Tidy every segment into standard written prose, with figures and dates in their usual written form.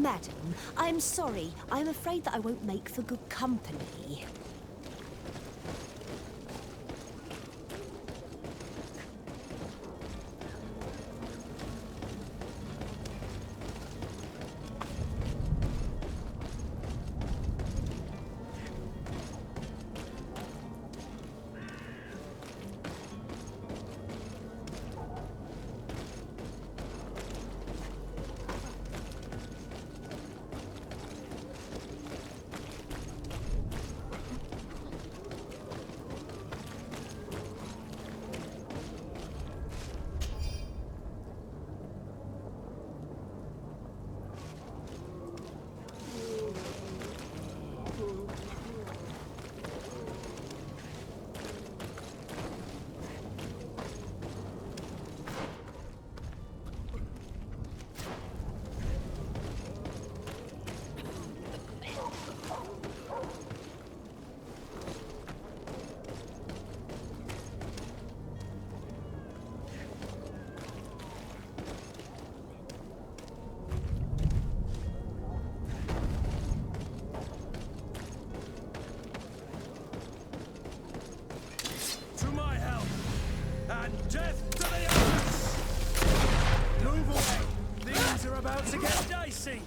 Madam, I'm sorry. I'm afraid that I won't make for good company. Death to the others! Move away! Things are about to get dicey!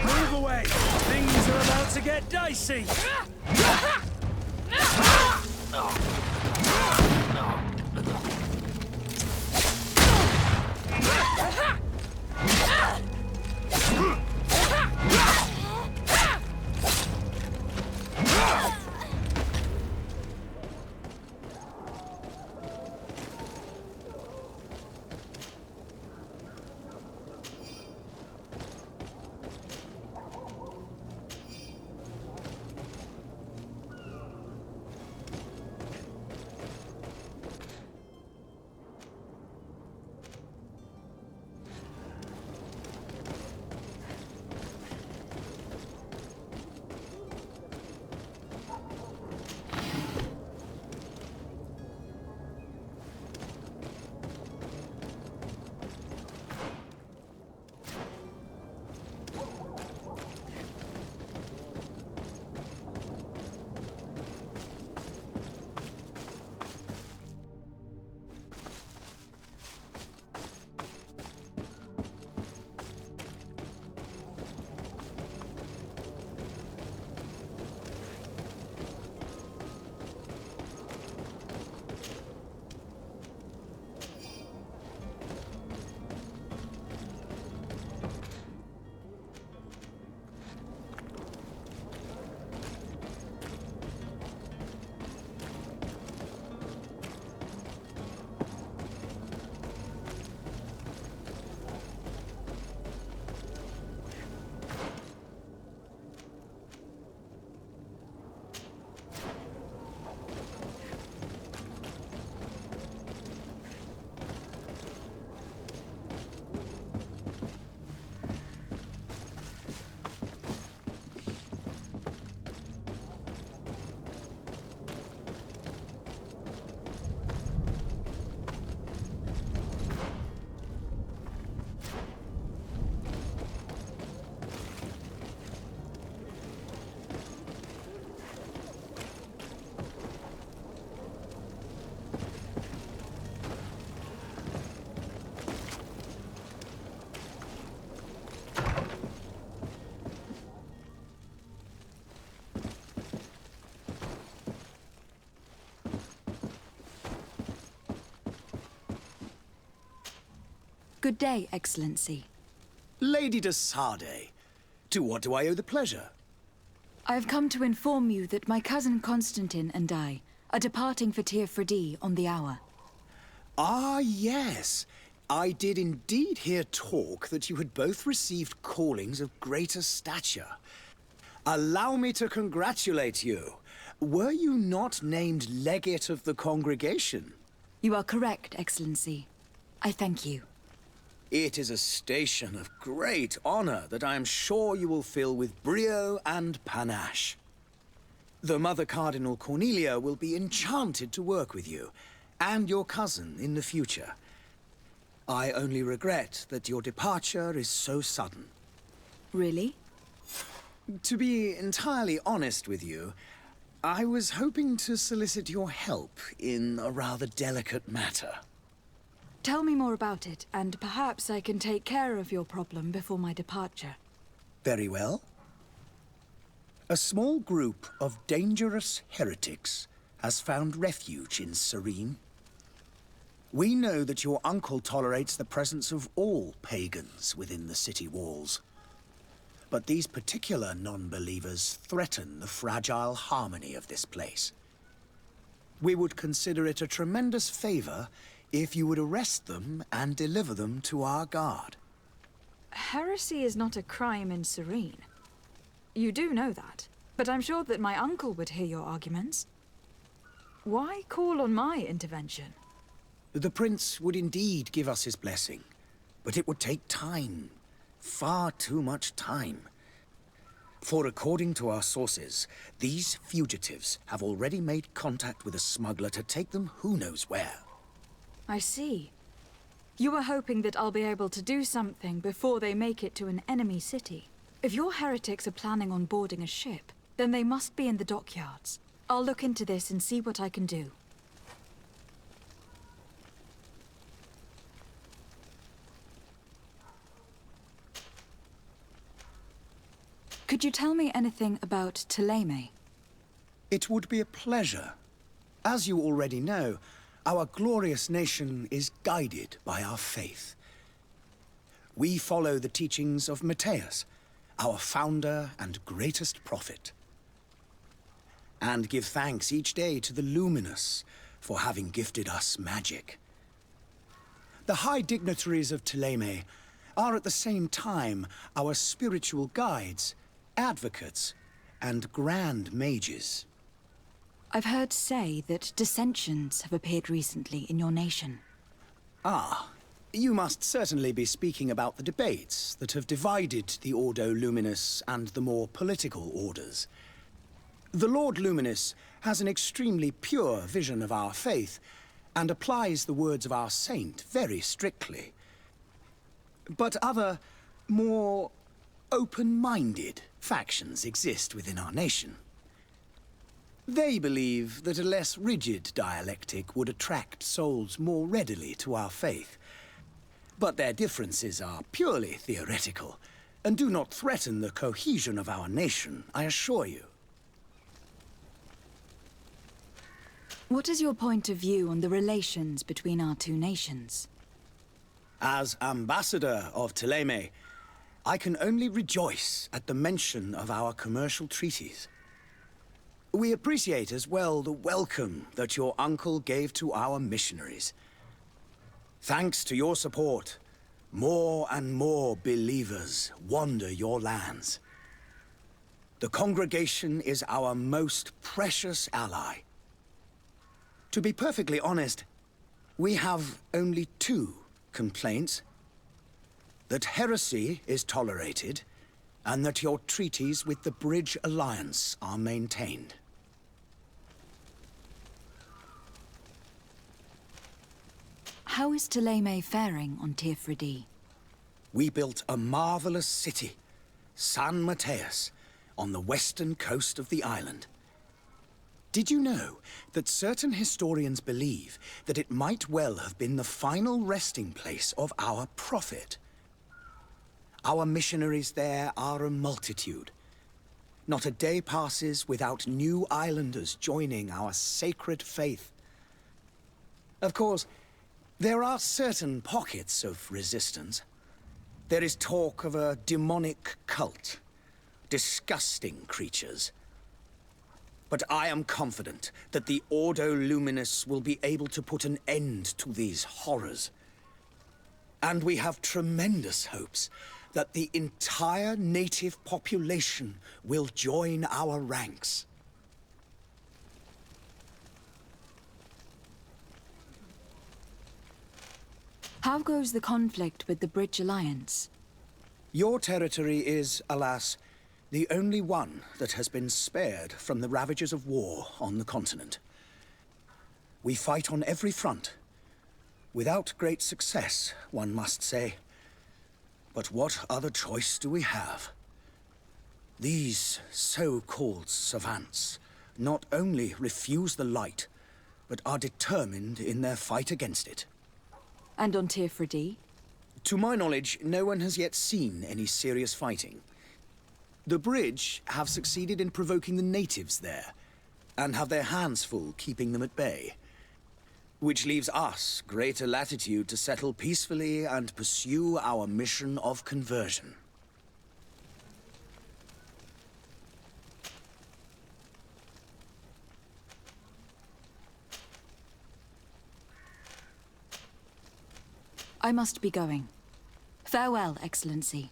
Move away! Things are about to get dicey! Good day, Excellency. Lady de Sade, to what do I owe the pleasure? I have come to inform you that my cousin Constantine and I are departing for Tir-Fredi on the hour. Ah, yes. I did indeed hear talk that you had both received callings of greater stature. Allow me to congratulate you. Were you not named legate of the congregation? You are correct, Excellency. I thank you. It is a station of great honor that I am sure you will fill with brio and panache. The Mother Cardinal Cornelia will be enchanted to work with you, and your cousin in the future. I only regret that your departure is so sudden. Really? To be entirely honest with you, I was hoping to solicit your help in a rather delicate matter. Tell me more about it, and perhaps I can take care of your problem before my departure. Very well. A small group of dangerous heretics has found refuge in Serene. We know that your uncle tolerates the presence of all pagans within the city walls. But these particular non-believers threaten the fragile harmony of this place. We would consider it a tremendous favor if you would arrest them and deliver them to our guard. Heresy is not a crime in Serene. You do know that, but I'm sure that my uncle would hear your arguments. Why call on my intervention? The prince would indeed give us his blessing, but it would take time. Far too much time. For according to our sources, these fugitives have already made contact with a smuggler to take them who knows where. I see. You were hoping that I'll be able to do something before they make it to an enemy city. If your heretics are planning on boarding a ship, then they must be in the dockyards. I'll look into this and see what I can do. Could you tell me anything about Thélème? It would be a pleasure. As you already know, our glorious nation is guided by our faith. We follow the teachings of Matthias, our founder and greatest prophet, and give thanks each day to the Luminous for having gifted us magic. The high dignitaries of Thélème are at the same time our spiritual guides, advocates, and grand mages. I've heard say that dissensions have appeared recently in your nation. Ah, you must certainly be speaking about the debates that have divided the Ordo Luminis and the more political orders. The Lord Luminis has an extremely pure vision of our faith and applies the words of our saint very strictly. But other, more open-minded factions exist within our nation. They believe that a less rigid dialectic would attract souls more readily to our faith. But their differences are purely theoretical, and do not threaten the cohesion of our nation, I assure you. What is your point of view on the relations between our two nations? As ambassador of Thélème, I can only rejoice at the mention of our commercial treaties. We appreciate as well the welcome that your uncle gave to our missionaries. Thanks to your support, more and more believers wander your lands. The congregation is our most precious ally. To be perfectly honest, we have only two complaints: that heresy is tolerated, and that your treaties with the Bridge Alliance are maintained. How is Thélème faring on Tir-Fredi? We built a marvelous city, San Mateus, on the western coast of the island. Did you know that certain historians believe that it might well have been the final resting place of our prophet? Our missionaries there are a multitude. Not a day passes without new islanders joining our sacred faith. Of course, There are certain pockets of resistance. There is talk of a demonic cult. Disgusting creatures. But I am confident that the Ordo Luminous will be able to put an end to these horrors. And we have tremendous hopes that the entire native population will join our ranks. How goes the conflict with the Bridge Alliance? Your territory is, alas, the only one that has been spared from the ravages of war on the continent. We fight on every front. Without great success, one must say. But what other choice do we have? These so-called savants not only refuse the light, but are determined in their fight against it. And on Tier D? To my knowledge, no one has yet seen any serious fighting. The Bridge have succeeded in provoking the natives there, and have their hands full keeping them at bay. Which leaves us greater latitude to settle peacefully and pursue our mission of conversion. I must be going. Farewell, Excellency.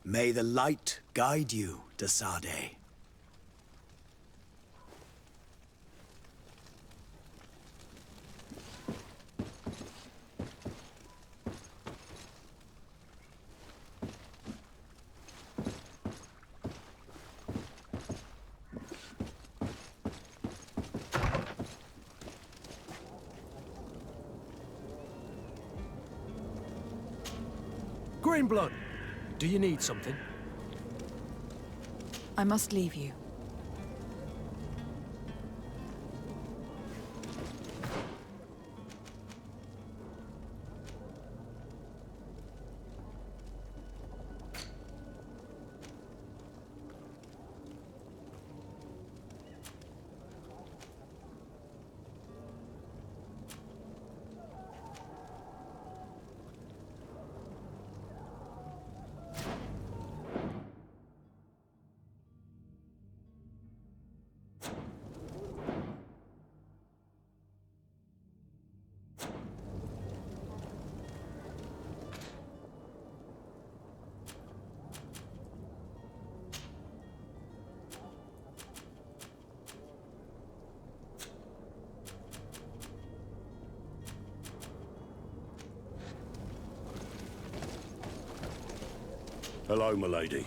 May the light guide you, Desade. Greenblood, do you need something? I must leave you. Hello, milady.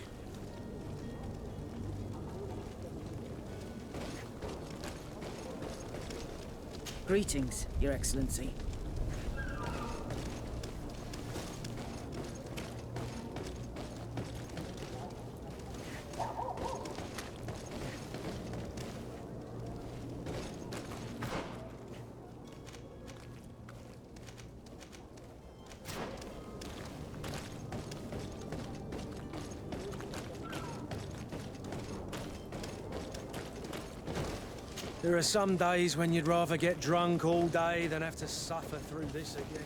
Greetings, Your Excellency. There are some days when you'd rather get drunk all day than have to suffer through this again.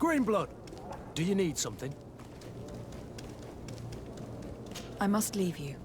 Greenblood, do you need something? I must leave you.